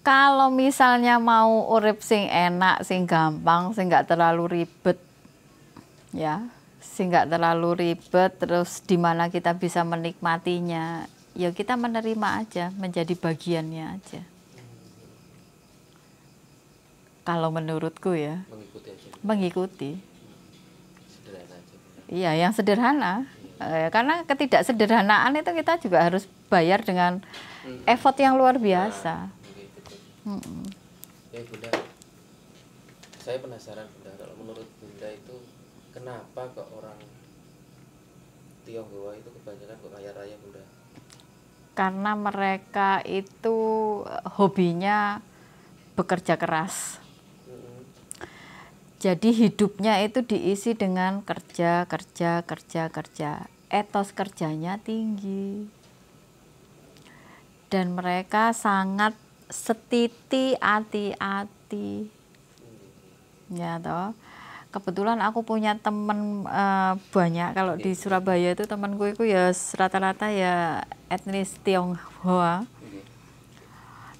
Kalau misalnya mau urip sing enak, sing gampang, sing nggak terlalu ribet, ya, sing nggak terlalu ribet, terus di mana kita bisa menikmatinya, ya kita menerima aja, menjadi bagiannya aja. Kalau menurutku ya, Mengikuti aja. mengikuti. Sederhana aja. Iya, yang sederhana. Karena ketidaksederhanaan itu kita juga harus bayar dengan effort yang luar biasa. Ya Bunda, saya penasaran Bunda, kalau menurut Bunda itu kenapa kok orang Tionghoa itu kebanyakan kok kaya raya Bunda? Karena mereka itu hobinya bekerja keras. Jadi hidupnya itu diisi dengan kerja. Etos kerjanya tinggi. Dan mereka sangat setiti hati-hati. Ya toh. Kebetulan aku punya teman banyak, kalau di Surabaya itu temanku itu ya rata-rata ya etnis Tionghoa.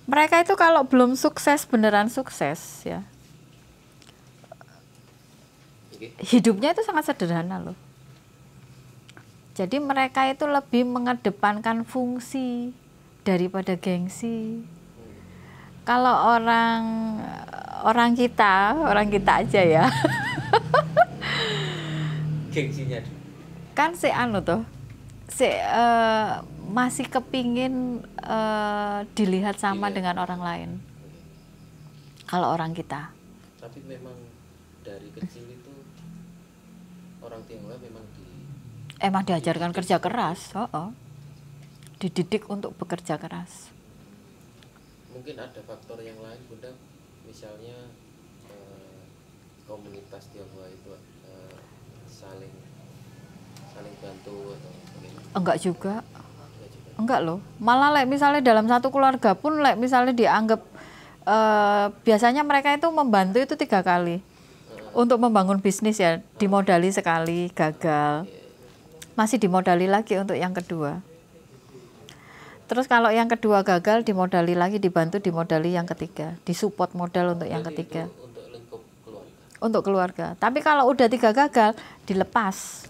Mereka itu kalau belum sukses, beneran sukses ya, hidupnya itu sangat sederhana loh. Jadi mereka itu lebih mengedepankan fungsi daripada gengsi. Kalau orang kita aja ya. Gengsinya Kan si anu tuh, masih kepingin dilihat sama dengan orang lain. Kalau orang kita. Tapi memang dari kecil itu orang Tionghoa memang diajarkan kerja keras. Dididik untuk bekerja keras. Mungkin ada faktor yang lain Bunda, misalnya komunitas Tionghoa itu saling bantu atau bagaimana? Enggak juga. Enggak loh. Malah misalnya dalam satu keluarga pun misalnya dianggap biasanya mereka itu membantu itu 3 kali. Untuk membangun bisnis ya, dimodali sekali, gagal. Masih dimodali lagi untuk yang kedua. Terus kalau yang kedua gagal, dimodali lagi, dibantu, dimodali yang ketiga. Disupport modal untuk yang ketiga. Untuk lingkup keluarga. Untuk keluarga. Tapi kalau udah 3 gagal, dilepas.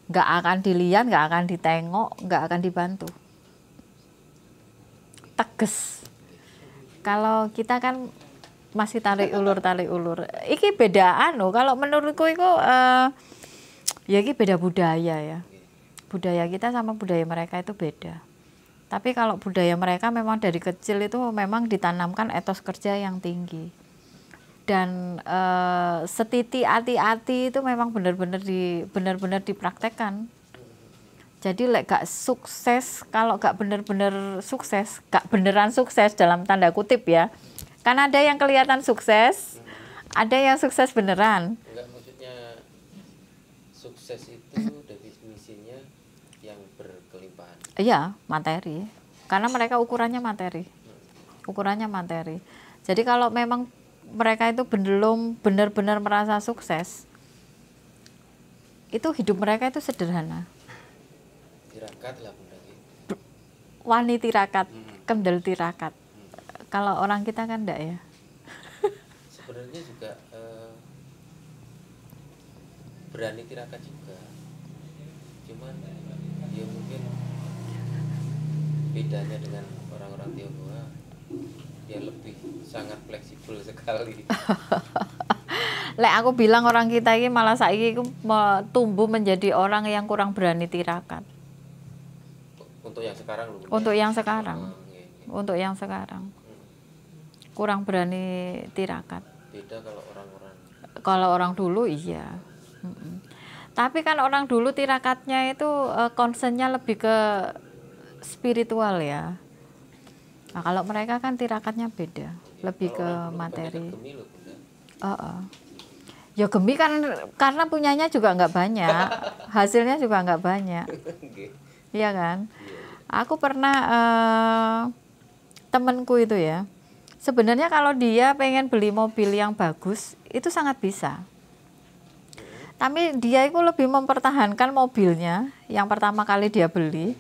Nggak akan dilihat, nggak akan ditengok, nggak akan dibantu. Tegas. Kalau kita kan masih tarik ulur. Iki beda anu, kalau menurutku itu ya iki beda budaya ya. Budaya kita sama budaya mereka itu beda. Tapi kalau budaya mereka memang dari kecil itu memang ditanamkan etos kerja yang tinggi. Dan setiti hati-hati itu memang benar-benar dipraktekkan. Jadi gak sukses, kalau gak benar-benar sukses, gak beneran sukses dalam tanda kutip ya. Kan ada yang kelihatan sukses, ada yang sukses beneran. Enggak, maksudnya sukses itu definisinya yang berkelimpahan. Iya, materi. Karena mereka ukurannya materi. Ukurannya materi. Jadi kalau memang mereka itu belum benar-benar merasa sukses, itu hidup mereka itu sederhana. Tirakat lah Bunda. Wani tirakat, kendel tirakat. Kalau orang kita kan enggak ya. Sebenarnya juga berani tirakat juga. Cuman ya mungkin bedanya dengan orang-orang Tionghoa, dia lebih sangat fleksibel sekali. Lek aku bilang orang kita ini malah saiki tumbuh menjadi orang yang kurang berani tirakat. Untuk yang sekarang loh. Untuk yang sekarang. Untuk yang sekarang. Kurang berani tirakat. Beda kalau orang-orang. Kalau orang dulu iya. Tapi kan orang dulu tirakatnya itu concernnya lebih ke spiritual ya. Nah, kalau mereka kan tirakatnya beda, lebih ke materi. Ya gemi kan karena punyanya juga nggak banyak, hasilnya juga nggak banyak. Iya kan? Aku pernah temenku itu ya, sebenarnya kalau dia pengen beli mobil yang bagus itu sangat bisa. Tapi dia itu lebih mempertahankan mobilnya yang pertama kali dia beli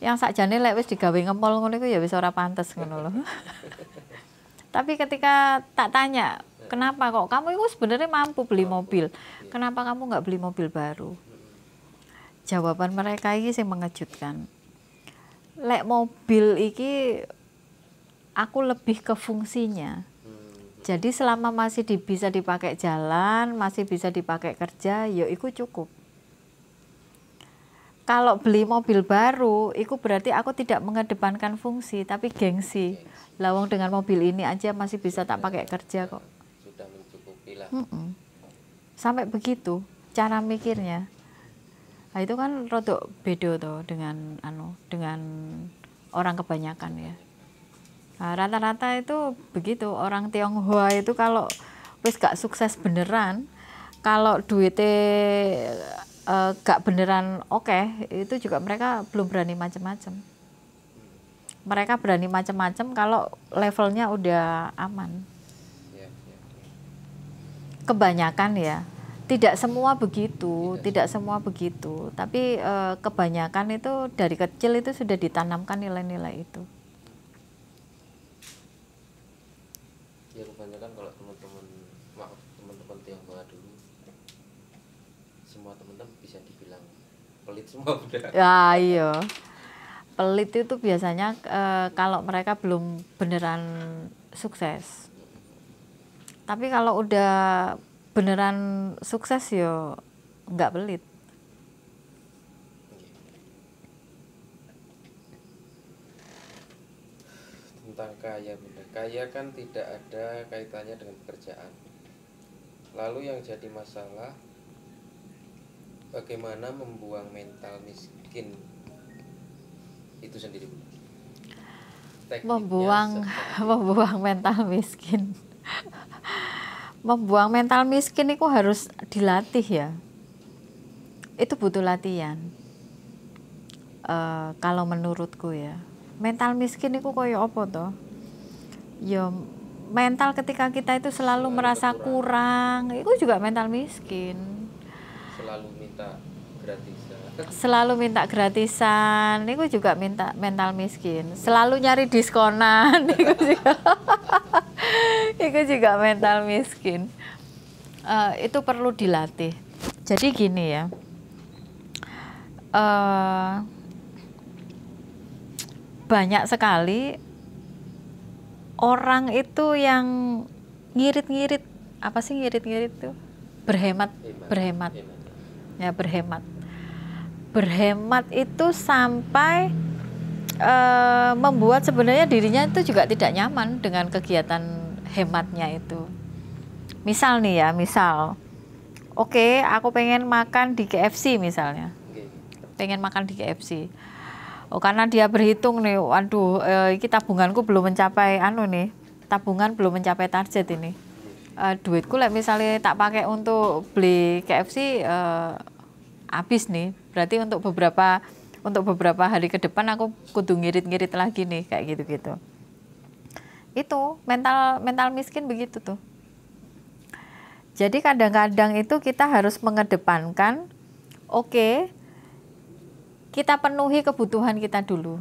Yang sakjane lek wis digawe ngempol ngono iku ya wis ora pantes ngono lho. Tapi ketika tak tanya, kenapa kok kamu itu sebenarnya mampu beli mobil, kenapa kamu nggak beli mobil baru? Jawaban mereka ini sing mengejutkan. Lek mobil iki aku lebih ke fungsinya. Jadi selama masih bisa dipakai jalan, masih bisa dipakai kerja, ya iku cukup. Kalau beli mobil baru, itu berarti aku tidak mengedepankan fungsi, tapi gengsi. Lawang dengan mobil ini aja masih bisa tak pakai kerja kok. Sudah mencukupi lah. Sampai begitu cara mikirnya. Nah, itu kan rodok beda tuh dengan orang kebanyakan ya. Nah, rata-rata itu begitu, orang Tionghoa itu kalau wis gak sukses beneran, kalau duitnya gak beneran oke, itu juga mereka belum berani macam-macam. Mereka berani macam-macam kalau levelnya udah aman. Kebanyakan ya, tidak semua begitu, tapi kebanyakan itu dari kecil itu sudah ditanamkan nilai-nilai itu. Ya kebanyakan kalau teman-teman Tionghoa dulu, semua teman-teman bisa dibilang pelit semua udah. Ya iya, pelit itu biasanya kalau mereka belum beneran sukses. Tapi kalau udah beneran sukses ya nggak pelit. Tentang kaya, Bunda. Kaya kan tidak ada kaitannya dengan pekerjaan. Lalu yang jadi masalah, bagaimana membuang mental miskin itu sendiri, Bunda? Membuang mental miskin. Membuang mental miskin itu harus dilatih ya. Itu butuh latihan. Kalau menurutku ya, mental miskin itu koyo apa toh? Ya mental ketika kita itu selalu merasa kurang, itu juga mental miskin. Selalu minta gratisan, itu juga mental miskin. Selalu nyari diskonan, itu juga mental miskin. Itu perlu dilatih. Jadi gini ya, banyak sekali orang itu yang ngirit-ngirit, apa sih ngirit-ngirit tuh? Berhemat. Ya, berhemat itu sampai membuat sebenarnya dirinya itu juga tidak nyaman dengan kegiatan hematnya itu. Misal nih ya, oke, aku pengen makan di KFC misalnya. Pengen makan di KFC. Oh, karena dia berhitung nih, waduh, ini tabunganku belum mencapai tabungan belum mencapai target ini. Duitku misalnya tak pakai untuk beli KFC habis nih. Berarti untuk beberapa hari ke depan aku kudu ngirit-ngirit lagi nih, kayak gitu-gitu. Itu mental miskin begitu tuh. Jadi kadang-kadang itu kita harus mengedepankan, oke, kita penuhi kebutuhan kita dulu.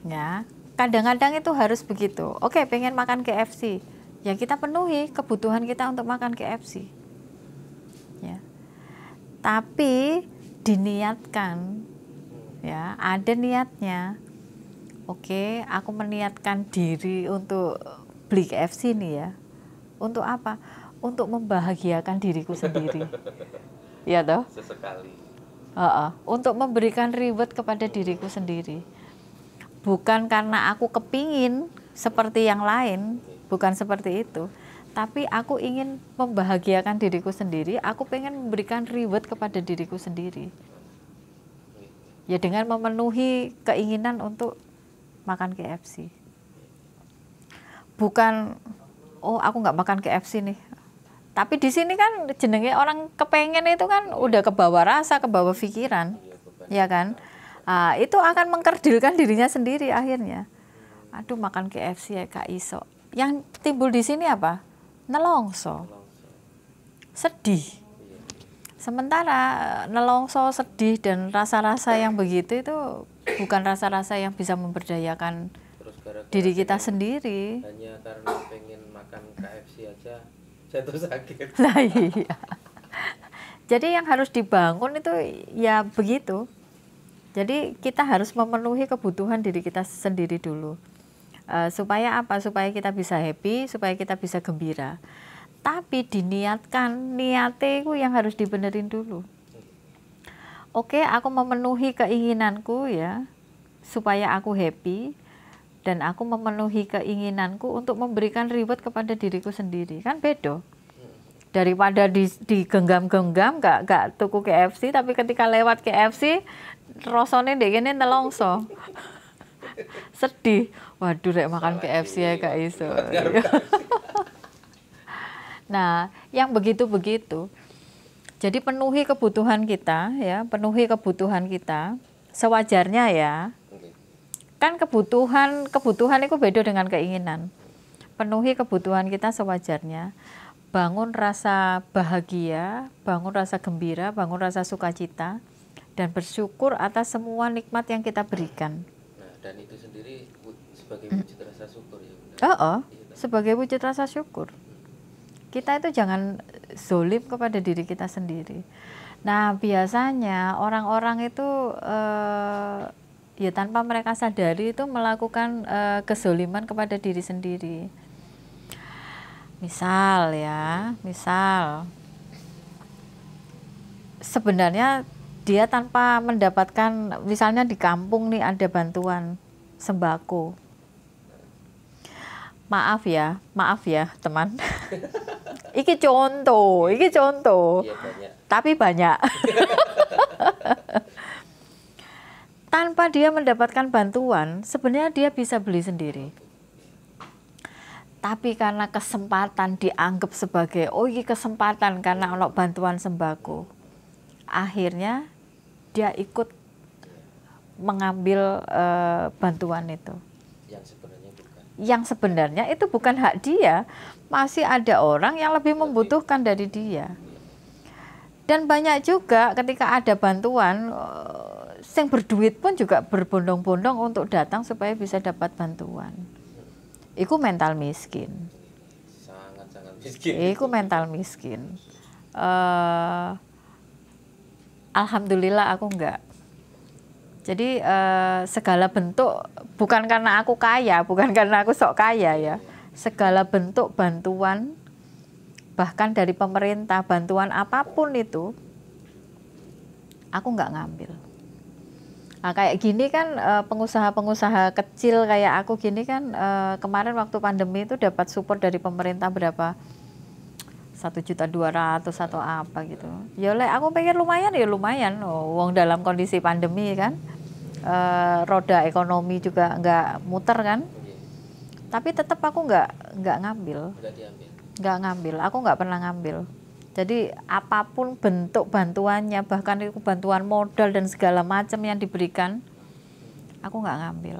Ya, kadang-kadang itu harus begitu. Oke, pengen makan KFC. Ya kita penuhi kebutuhan kita untuk makan KFC. Ya. Tapi diniatkan. Ya, ada niatnya. Oke, aku meniatkan diri untuk beli KFC nih ya. Untuk apa? Untuk membahagiakan diriku sendiri. Ya toh? Sesekali. Untuk memberikan reward kepada diriku sendiri. Bukan karena aku kepingin seperti yang lain, bukan seperti itu. Tapi aku ingin membahagiakan diriku sendiri, aku pengen memberikan reward kepada diriku sendiri. Ya dengan memenuhi keinginan untuk makan KFC. Bukan, oh aku nggak makan KFC nih. Tapi di sini kan jenenge orang kepengen itu kan udah kebawa rasa, kebawa pikiran, ya kan? Itu akan mengkerdilkan dirinya sendiri akhirnya. Aduh makan KFC ya gak iso. Yang timbul di sini apa? Nelongso, sedih. Sementara nelongso, sedih dan rasa-rasa yang begitu itu bukan rasa-rasa yang bisa memberdayakan Terus gara-gara diri kita pengen- sendiri. hanya karena pengen makan KFC aja jatuh sakit. Lah iya. Jadi yang harus dibangun itu ya begitu. Jadi kita harus memenuhi kebutuhan diri kita sendiri dulu. Supaya apa? Supaya kita bisa happy, supaya kita bisa gembira. Tapi diniatkan, niatnya itu yang harus dibenerin dulu. Oke, aku memenuhi keinginanku ya, supaya aku happy, dan aku memenuhi keinginanku untuk memberikan reward kepada diriku sendiri. Kan beda. Daripada digenggam-genggam, gak tuku KFC, tapi ketika lewat KFC, rasanya ndek kene nelongso. Sedih. Waduh, rek makan KFC ya gak iso. Nah, yang begitu-begitu. Jadi penuhi kebutuhan kita ya, penuhi kebutuhan kita sewajarnya ya. Oke. Kan kebutuhan itu beda dengan keinginan. Penuhi kebutuhan kita sewajarnya. Bangun rasa bahagia, bangun rasa gembira, bangun rasa sukacita, dan bersyukur atas semua nikmat yang kita berikan. Nah, dan itu sendiri sebagai wujud rasa syukur ya Bunda. Oh, sebagai wujud rasa syukur. Kita itu jangan zolim kepada diri kita sendiri. Nah, biasanya orang-orang itu ya tanpa mereka sadari itu melakukan kezoliman kepada diri sendiri. Misal sebenarnya dia tanpa mendapatkan, misalnya di kampung nih ada bantuan sembako. Maaf ya teman. Iki contoh. Iya banyak. Tapi banyak. Tanpa dia mendapatkan bantuan, sebenarnya dia bisa beli sendiri. Tapi karena kesempatan dianggap sebagai, oh ini kesempatan karena ono bantuan sembako. Akhirnya dia ikut mengambil bantuan itu. Yang sebenarnya itu bukan hak dia. Masih ada orang yang lebih membutuhkan dari dia. Dan banyak juga ketika ada bantuan, yang berduit pun juga berbondong-bondong untuk datang supaya bisa dapat bantuan. Iku mental miskin. Sangat-sangat miskin. Iku mental miskin. Alhamdulillah aku enggak. Jadi segala bentuk, bukan karena aku kaya, bukan karena aku sok kaya ya. Segala bentuk bantuan, bahkan dari pemerintah, bantuan apapun itu, aku enggak ngambil. Nah, kayak gini kan pengusaha-pengusaha kecil kayak aku gini kan kemarin waktu pandemi itu dapat support dari pemerintah berapa? 1.200.000 atau apa gitu. Ya oleh aku pikir lumayan. Oh, wong dalam kondisi pandemi kan. Roda ekonomi juga nggak muter kan. Tapi tetap aku nggak ngambil. Nggak ngambil. Aku nggak pernah ngambil. Jadi apapun bentuk bantuannya, bahkan itu bantuan modal dan segala macam yang diberikan, aku nggak ngambil.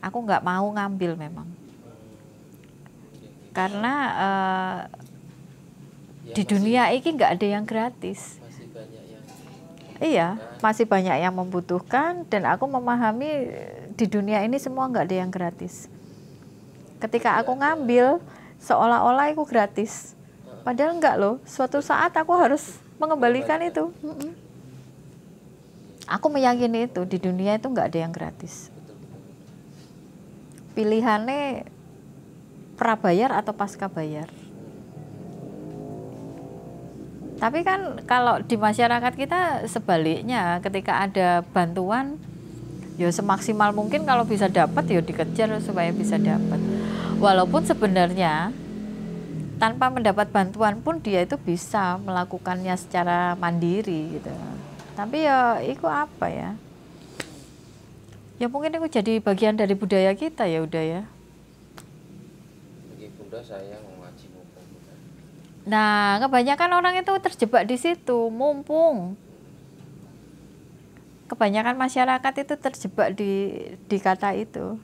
Aku nggak mau ngambil memang. Karena di dunia ini nggak ada yang gratis. Iya, masih banyak yang membutuhkan, dan aku memahami di dunia ini semua nggak ada yang gratis. Ketika aku ngambil, seolah-olah itu gratis. Padahal enggak loh, suatu saat aku harus mengembalikan itu. Aku meyakini itu, di dunia itu enggak ada yang gratis. Pilihannya prabayar atau pasca bayar. Tapi kan kalau di masyarakat kita sebaliknya, ketika ada bantuan, ya semaksimal mungkin kalau bisa dapat ya dikejar supaya bisa dapat. Walaupun sebenarnya tanpa mendapat bantuan pun dia itu bisa melakukannya secara mandiri gitu. Tapi ya itu apa ya? Ya mungkin itu jadi bagian dari budaya kita ya udah ya. Bagi Bunda saya mau ngaji mumpung. Nah, kebanyakan orang itu terjebak di situ, mumpung. Kebanyakan masyarakat itu terjebak di kata itu.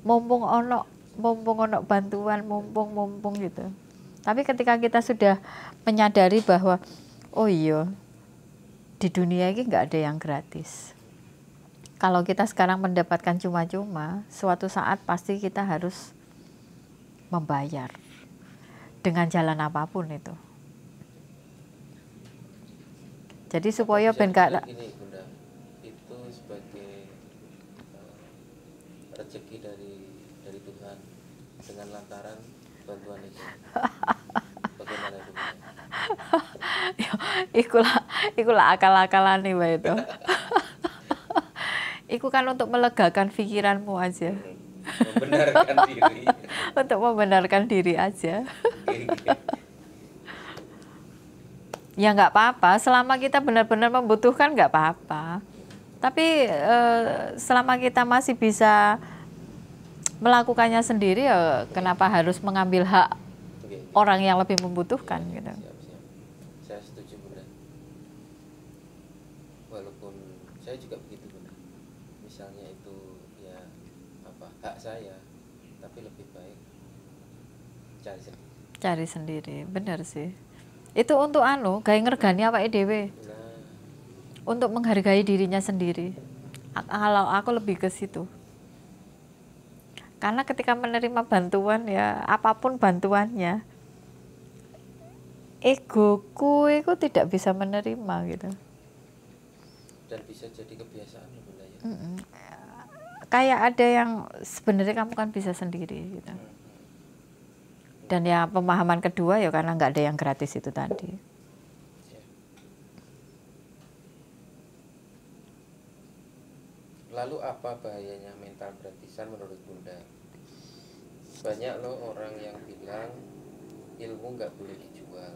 Mumpung ono bantuan, mumpung gitu. Tapi ketika kita sudah menyadari bahwa oh iya, di dunia ini nggak ada yang gratis. kalau kita sekarang mendapatkan cuma-cuma, suatu saat pasti kita harus membayar dengan jalan apapun itu. Jadi supaya ben gak ini Bunda, itu sebagai rezeki dari Tuhan dengan lantaran bantuan itu. Bagaimana itu? ikulah akal-akalan nih Mbak itu. Iku kan untuk melegakan pikiranmu aja. Membenarkan diri. Untuk membenarkan diri aja. Ya nggak apa-apa, selama kita benar-benar membutuhkan nggak apa-apa. Tapi selama kita masih bisa melakukannya sendiri, ya kenapa harus mengambil hak orang yang lebih membutuhkan gitu. Siap. Saya setuju Bunda. Walaupun saya juga begitu Bunda. Misalnya itu ya hak saya, tapi lebih baik cari sendiri. Bener sih. Itu untuk gawe ngergani awake dhewe. Untuk menghargai dirinya sendiri. Kalau aku lebih ke situ. Karena ketika menerima bantuan ya, apapun bantuannya, egoku itu tidak bisa menerima gitu. Dan bisa jadi kebiasaan Bunda ya. Kayak ada yang sebenarnya kamu kan bisa sendiri gitu. Dan ya pemahaman kedua ya karena nggak ada yang gratis itu tadi. Lalu apa bahayanya mental gratisan menurut Bunda? Banyak loh orang yang bilang ilmu nggak boleh dijual.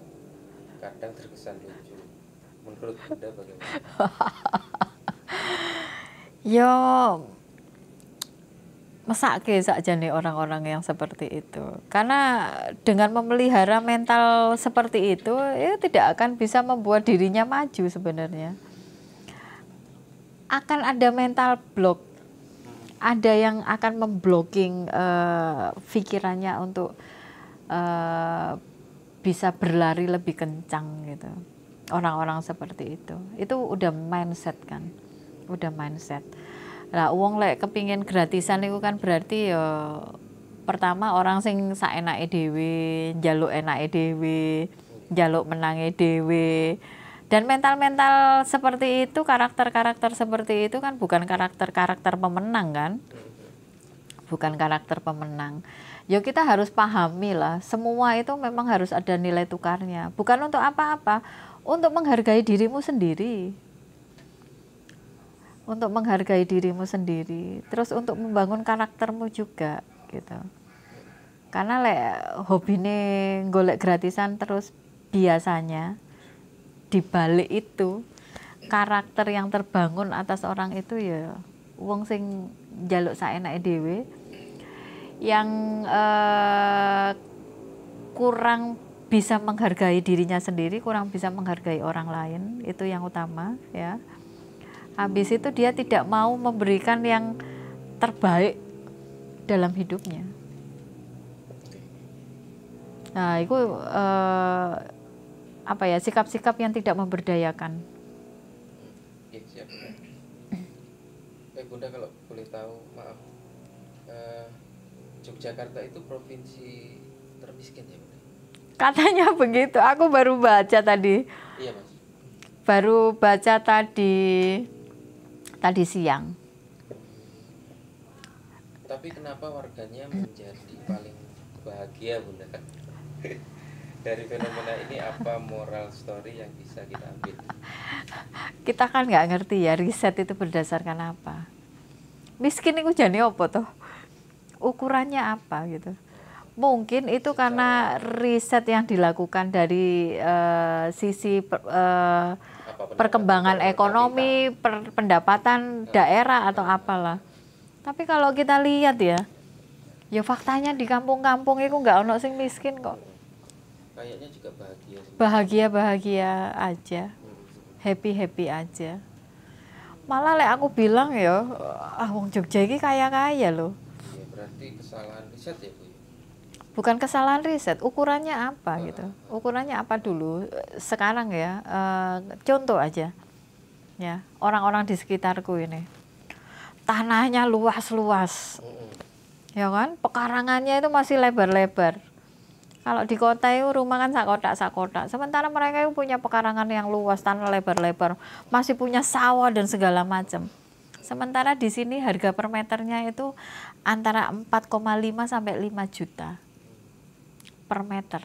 Kadang terkesan lucu. Menurut Bunda bagaimana? Yo, mesake sakjane orang-orang yang seperti itu. Karena dengan memelihara mental seperti itu, ya tidak akan bisa membuat dirinya maju sebenarnya. Akan ada mental block. Ada yang akan memblocking pikirannya untuk bisa berlari lebih kencang gitu. Orang-orang seperti itu udah mindset kan. Udah mindset. Lah wong lek kepingin gratisan itu kan berarti ya pertama orang sing saenake dhewe, njaluk enake dhewe, njaluk menange dhewe. Dan mental-mental seperti itu, karakter-karakter seperti itu kan bukan karakter-karakter pemenang kan? Bukan karakter pemenang. Ya kita harus pahami lah, semua itu memang harus ada nilai tukarnya. Bukan untuk apa-apa, untuk menghargai dirimu sendiri. Untuk menghargai dirimu sendiri, terus untuk membangun karaktermu juga gitu. Karena hobine golek gratisan terus biasanya dibalik itu karakter yang terbangun atas orang itu ya wong sing njaluk saenake dhewe yang kurang bisa menghargai dirinya sendiri, kurang bisa menghargai orang lain, itu yang utama ya. Habis itu dia tidak mau memberikan yang terbaik dalam hidupnya. Nah, itu sikap-sikap yang tidak memberdayakan. Ya, siap. Bunda kalau boleh tahu, maaf, Yogyakarta itu provinsi termiskin ya Bunda? Katanya begitu. Aku baru baca tadi. Iya Mas. Baru baca tadi siang. Tapi kenapa warganya menjadi paling bahagia Bunda? Dari fenomena ini apa moral story yang bisa kita ambil? Kita kan nggak ngerti ya riset itu berdasarkan apa. Miskin itu jane apa toh? Ukurannya apa gitu. Mungkin itu karena riset yang dilakukan dari sisi perkembangan ekonomi, pendapatan daerah atau apalah. Tapi kalau kita lihat ya faktanya di kampung-kampung itu nggak ono sing miskin kok. Kayaknya juga bahagia. Bahagia aja, happy aja. Malah aku bilang wong Jogja ini kaya loh. Iya, berarti kesalahan riset ya Bu? Bukan kesalahan riset, ukurannya apa gitu. Ukurannya apa dulu? Sekarang contoh aja. Ya, orang-orang di sekitarku ini. tanahnya luas-luas, Mm-mm. ya kan? Pekarangannya itu masih lebar-lebar. Kalau di kota itu rumah kan sak kotak. Sementara mereka itu punya pekarangan yang luas, tanah lebar-lebar, masih punya sawah dan segala macam. Sementara di sini harga per meternya itu antara 4,5 sampai 5 juta per meter.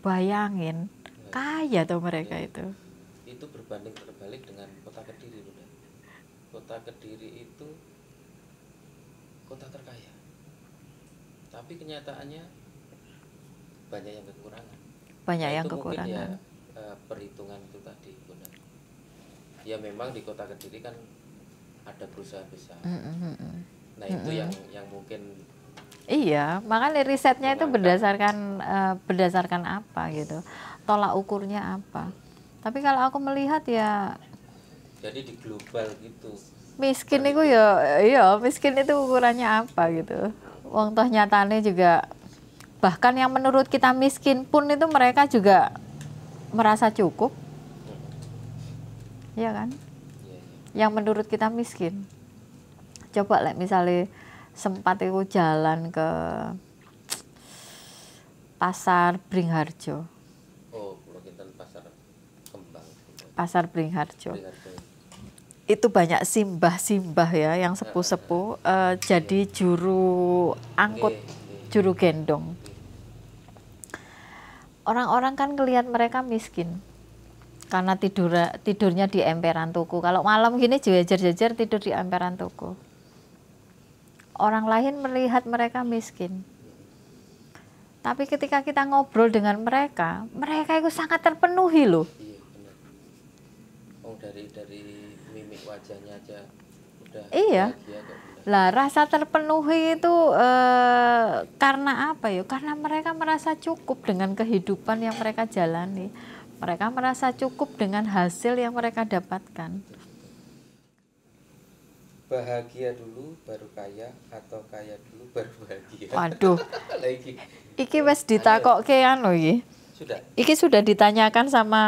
Bayangin, kaya tuh mereka itu. Itu berbanding terbalik dengan kota Kediri, Bunda. Kota Kediri itu kota terkaya, tapi kenyataannya banyak yang kekurangan. Banyak Nah, yang itu mungkin kekurangan. ya perhitungan itu tadi, Bunda. Ya memang di kota Kediri kan ada perusahaan besar. Nah itu yang mungkin Iya, makanya risetnya itu mengangkat. berdasarkan apa gitu, tolak ukurnya apa. Tapi kalau aku melihat ya Jadi di global gitu. miskin itu ya, iya miskin itu ukurannya apa gitu. Wong toh nyatane juga bahkan yang menurut kita miskin pun itu mereka juga merasa cukup, ya kan? Iya, iya. Yang menurut kita miskin. Coba misalnya sempat itu jalan ke pasar Bringharjo. Oh, Pulau Kinten pasar kembang. Pasar Bringharjo. Bringharjo. Itu banyak simbah-simbah ya yang sepuh-sepuh jadi juru angkut, juru gendong. Orang-orang kan ngelihat mereka miskin karena tidurnya di emperan toko. Kalau malam gini jejer-jejer tidur di emperan toko. Orang lain melihat mereka miskin. Tapi ketika kita ngobrol dengan mereka, mereka itu sangat terpenuhi loh. Iya benar. Oh dari mimik wajahnya aja udah Iya. bahagia kok, Bunda. Lah rasa terpenuhi itu karena apa ya? Karena mereka merasa cukup dengan kehidupan yang mereka jalani. Mereka merasa cukup dengan hasil yang mereka dapatkan. Bahagia dulu baru kaya atau kaya dulu baru bahagia. Waduh, Lagi. iki wes ditakokke anu iki. Sudah. Iki sudah ditanyakan sama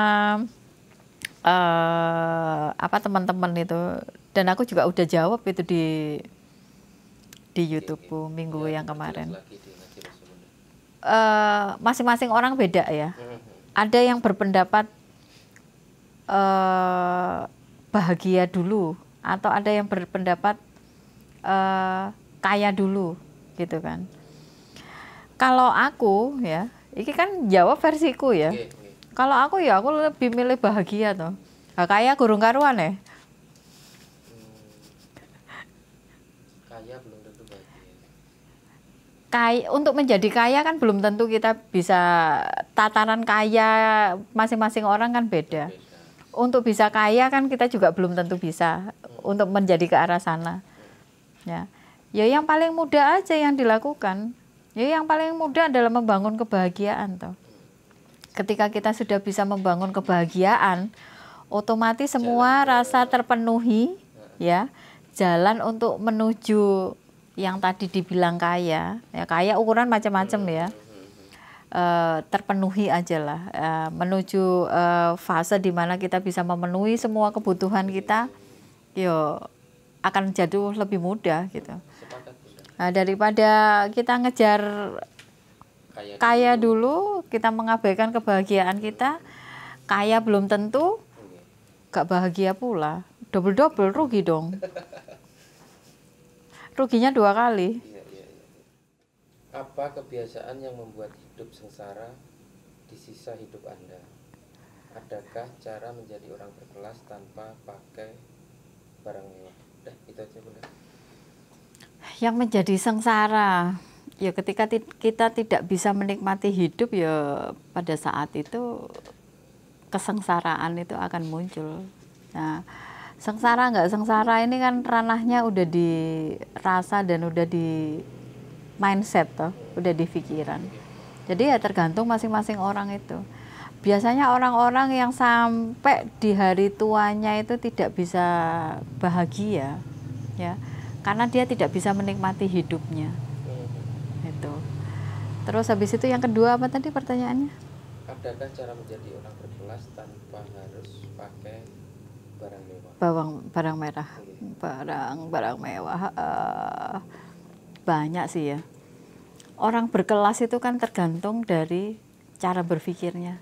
apa teman-teman itu, dan aku juga udah jawab itu di YouTube minggu yang kemarin. Lagi di Ngaji Rasul, Bunda. Masing-masing orang beda ya. Ada yang berpendapat bahagia dulu, atau ada yang berpendapat kaya dulu, gitu kan. Kalau aku ya, ini kan jawab versiku ya. Oke, oke. Kalau aku ya aku lebih milih bahagia toh. Nah, kaya gurung karuan ya. Kaya belum tentu bahagia. Kaya, untuk menjadi kaya kan belum tentu kita bisa, tataran kaya masing-masing orang kan beda. Beda. Untuk bisa kaya kan kita juga belum tentu bisa untuk menjadi ke arah sana. Ya. Ya yang paling mudah aja yang dilakukan. Ya yang paling mudah adalah membangun kebahagiaan toh. Ketika kita sudah bisa membangun kebahagiaan, otomatis semua rasa terpenuhi, ya. Jalan untuk menuju yang tadi dibilang kaya, ya kaya ukuran macam-macam ya. Terpenuhi aja lah, menuju fase di mana kita bisa memenuhi semua kebutuhan kita, yo akan jauh lebih mudah gitu. Sepakat, Bunda. Nah, daripada kita ngejar kaya dulu, kita mengabaikan kebahagiaan kita, kaya belum tentu, gak bahagia pula, double rugi dong. Ruginya 2 kali. Iya, iya, iya. Apa kebiasaan yang membuat hidup sengsara di sisa hidup Anda? Adakah cara menjadi orang berkelas tanpa pakai barang mewah? Udah, itu aja, Bunda. Yang menjadi sengsara, ya ketika kita tidak bisa menikmati hidup, ya pada saat itu kesengsaraan itu akan muncul. Nah, sengsara nggak sengsara ini kan ranahnya udah dirasa dan udah di mindset toh, udah di pikiran. Jadi ya tergantung masing-masing orang itu. Biasanya orang-orang yang sampai di hari tuanya itu tidak bisa bahagia, ya, karena dia tidak bisa menikmati hidupnya. Itu. Terus habis itu yang kedua apa tadi pertanyaannya? Adakah cara menjadi orang berkelas tanpa harus pakai barang mewah. Barang merah, barang mewah banyak sih ya. Orang berkelas itu kan tergantung dari cara berpikirnya.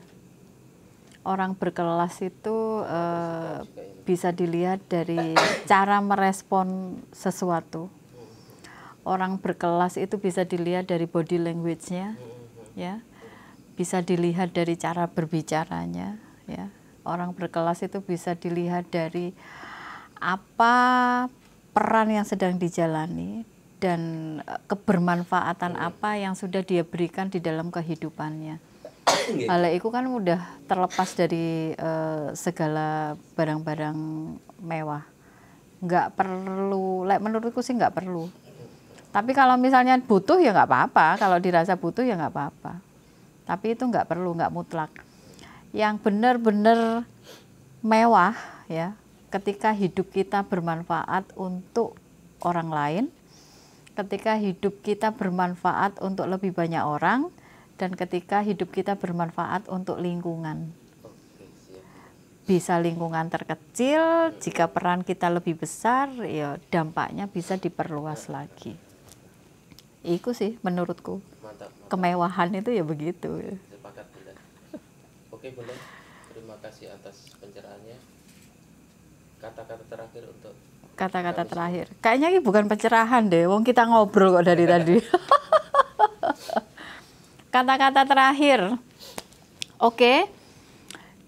Orang berkelas itu bisa dilihat dari cara merespon sesuatu. Orang berkelas itu bisa dilihat dari body language-nya, ya. Bisa dilihat dari cara berbicaranya, ya. Orang berkelas itu bisa dilihat dari apa peran yang sedang dijalani dan kebermanfaatan apa yang sudah dia berikan di dalam kehidupannya. Hal itu kan udah terlepas dari segala barang-barang mewah. Nggak perlu, menurutku sih nggak perlu. Tapi kalau misalnya butuh ya nggak apa-apa, kalau dirasa butuh ya nggak apa-apa. Tapi itu nggak perlu, nggak mutlak. Yang benar-benar mewah ya, ketika hidup kita bermanfaat untuk orang lain, ketika hidup kita bermanfaat untuk lebih banyak orang, dan ketika hidup kita bermanfaat untuk lingkungan. Bisa lingkungan terkecil, jika peran kita lebih besar, ya dampaknya bisa diperluas lagi. Itu sih menurutku. Mantap. Kemewahan itu ya begitu. Sepakat, Bunda. Oke, Bunda. Terima kasih atas pencerahannya. Kata-kata terakhir untuk Kata-kata terakhir. Kayaknya ini bukan pencerahan deh, wong kita ngobrol kok dari tadi. Kata-kata terakhir. Oke.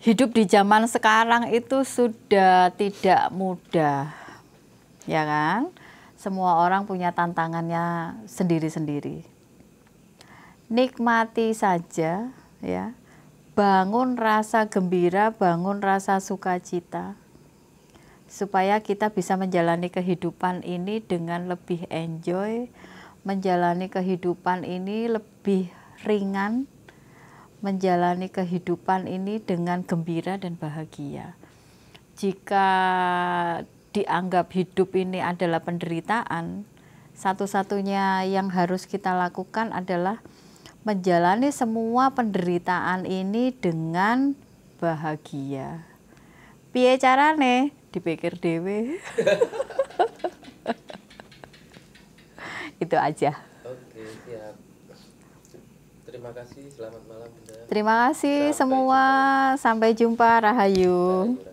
Hidup di zaman sekarang itu sudah tidak mudah. Ya kan? Semua orang punya tantangannya sendiri-sendiri. Nikmati saja ya. Bangun rasa gembira, bangun rasa sukacita. Supaya kita bisa menjalani kehidupan ini dengan lebih enjoy, menjalani kehidupan ini lebih ringan, menjalani kehidupan ini dengan gembira dan bahagia. Jika dianggap hidup ini adalah penderitaan, satu-satunya yang harus kita lakukan adalah menjalani semua penderitaan ini dengan bahagia. Piye carane? Dipikir dewe. Itu aja. Oke, siap. Terima kasih, selamat malam, Bunda. Terima kasih Sampai semua. jumpa. Sampai jumpa. Rahayu. Rahayu.